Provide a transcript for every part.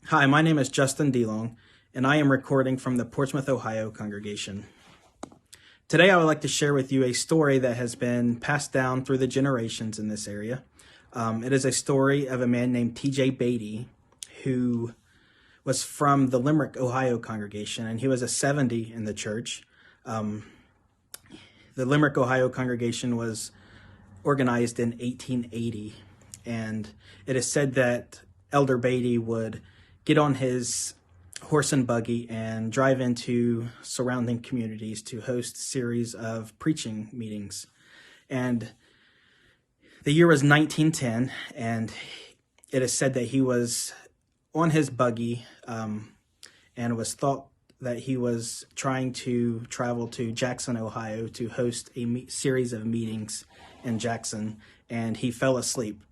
Hi, my name is Justin DeLong, and I am recording from the Portsmouth, Ohio congregation. Today, I would like to share with you a story that has been passed down through the generations in this area. It is a story of a man named T.J. Beatty, who was from the Limerick, Ohio congregation, and he was a 70 in the church. The Limerick, Ohio congregation was organized in 1880, and it is said that Elder Beatty would get on his horse and buggy and drive into surrounding communities to host a series of preaching meetings. And the year was 1910, and it is said that he was on his buggy and it was thought that he was trying to travel to Jackson, Ohio to host a series of meetings in Jackson, and he fell asleep.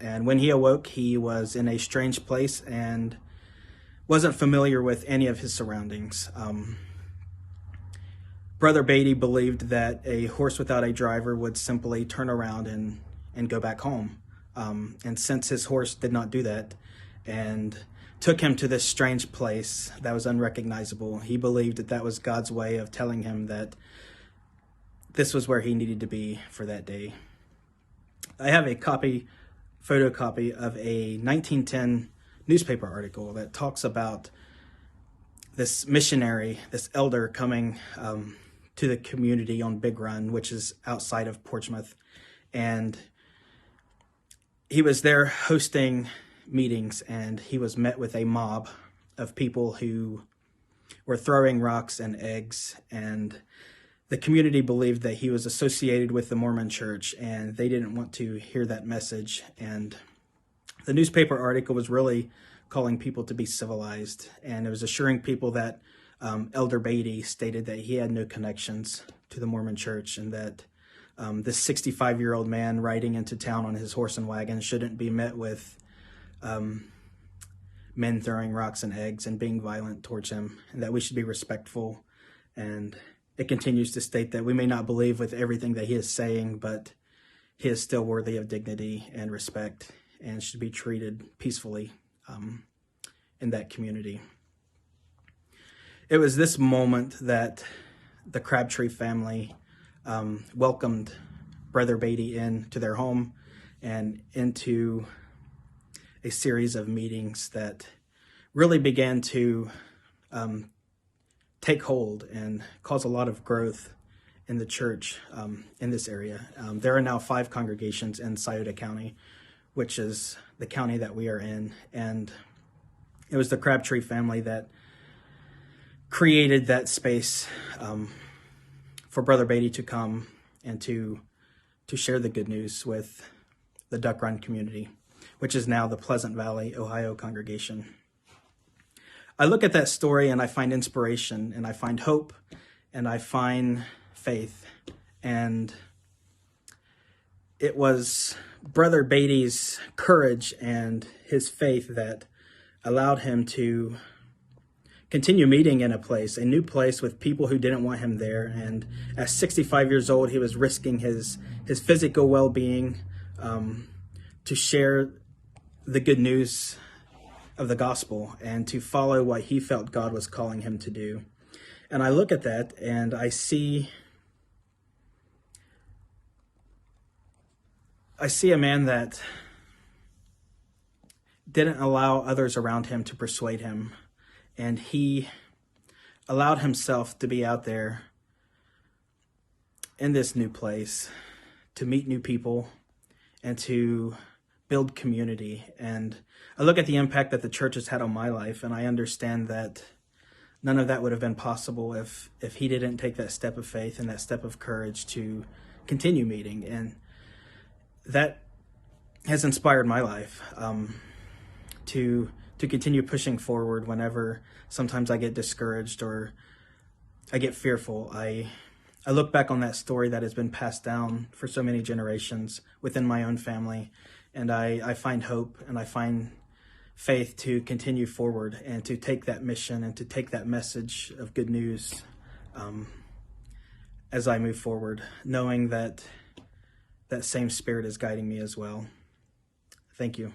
And when he awoke, he was in a strange place and wasn't familiar with any of his surroundings. Brother Beatty believed that a horse without a driver would simply turn around and go back home. And since his horse did not do that and took him to this strange place that was unrecognizable, he believed that that was God's way of telling him that this was where he needed to be for that day. I have a photocopy of a 1910 newspaper article that talks about this missionary, this elder coming to the community on Big Run, which is outside of Portsmouth. And he was there hosting meetings, and he was met with a mob of people who were throwing rocks and eggs, and the community believed that he was associated with the Mormon church, and they didn't want to hear that message. And the newspaper article was really calling people to be civilized, and it was assuring people that Elder Beatty stated that he had no connections to the Mormon church, and that this 65-year-old man riding into town on his horse and wagon shouldn't be met with men throwing rocks and eggs and being violent towards him, and that we should be respectful. And it continues to state that we may not believe with everything that he is saying, but he is still worthy of dignity and respect and should be treated peacefully in that community. It was this moment that the Crabtree family welcomed Brother Beatty into their home and into a series of meetings that really began to take hold and cause a lot of growth in the church in this area. There are now 5 congregations in Scioto County, which is the county that we are in. And it was the Crabtree family that created that space for Brother Beatty to come and to share the good news with the Duck Run community, which is now the Pleasant Valley, Ohio congregation. I look at that story and I find inspiration, and I find hope, and I find faith. And it was Brother Beatty's courage and his faith that allowed him to continue meeting in a new place with people who didn't want him there. And at 65 years old, he was risking his physical well-being to share the good news of the gospel and to follow what he felt God was calling him to do. And I look at that and I see a man that didn't allow others around him to persuade him, and he allowed himself to be out there in this new place, to meet new people and to build community. And I look at the impact that the church has had on my life, and I understand that none of that would have been possible if he didn't take that step of faith and that step of courage to continue meeting. And that has inspired my life to continue pushing forward whenever sometimes I get discouraged or I get fearful. I look back on that story that has been passed down for so many generations within my own family, and I find hope and I find faith to continue forward and to take that mission and to take that message of good news as I move forward, knowing that that same spirit is guiding me as well. Thank you.